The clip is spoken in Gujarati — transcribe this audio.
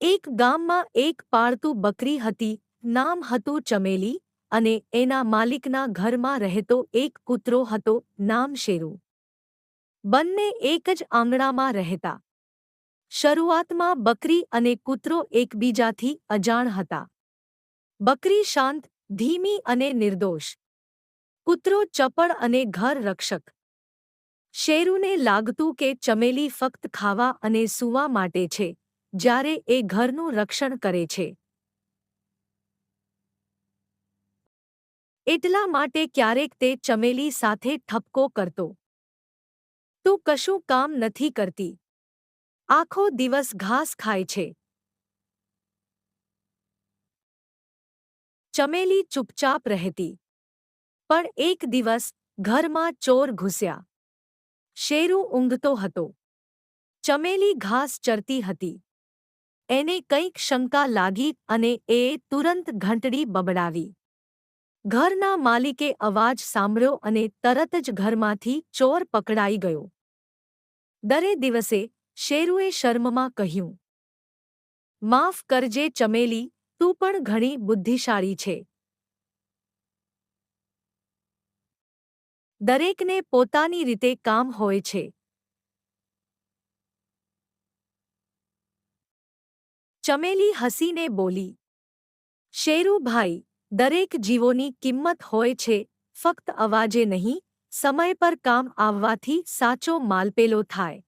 એક ગામમાં એક પાળતું બકરી હતી, નામ હતું ચમેલી, અને એના માલિકના ઘરમાં રહેતો એક કૂતરો હતો, નામ શેરુ. બંને એક જ આંગણામાં રહેતા. શરૂઆતમાં બકરી અને કૂતરો એકબીજાથી અજાણ હતા. બકરી શાંત, ધીમી અને નિર્દોષ. કૂતરો ચપળ અને ઘર રક્ષક. શેરુને લાગતું કે ચમેલી ફક્ત ખાવા અને સૂવા માટે છે, જ્યારે એ ઘરનું રક્ષણ કરે છે. એટલા માટે ક્યારેક તે ચમેલી સાથે ઠપકો કરતો. તું કશું કામ નથી કરતી. આખો દિવસ ઘાસ ખાય છે. ચમેલી ચૂપચાપ રહેતી. પણ એક દિવસ ઘરમાં ચોર ઘૂસ્યા. શેરુ ઊંઘતો હતો. ચમેલી ઘાસ ચરતી હતી. એને કંઈક શંકા લાગી અને એ તુરંત ઘંટડી બબડાવી. ઘરના માલિકે અવાજ સાંભળ્યો અને તરત જ ઘરમાંથી ચોર પકડાઈ ગયો. દરે દિવસે શેરુએ શર્મમાં કહ્યું, માફ કરજે ચમેલી, તું પણ ઘણી બુદ્ધિશાળી છે. દરેકને પોતાની રીતે કામ હોય છે. ચમેલી હસીને બોલી, શેરુ ભાઈ, દરેક જીવોની કિંમત હોય છે, ફક્ત અવાજે નહીં, સમય પર કામ આવવાથી સાચો માલપેલો થાય.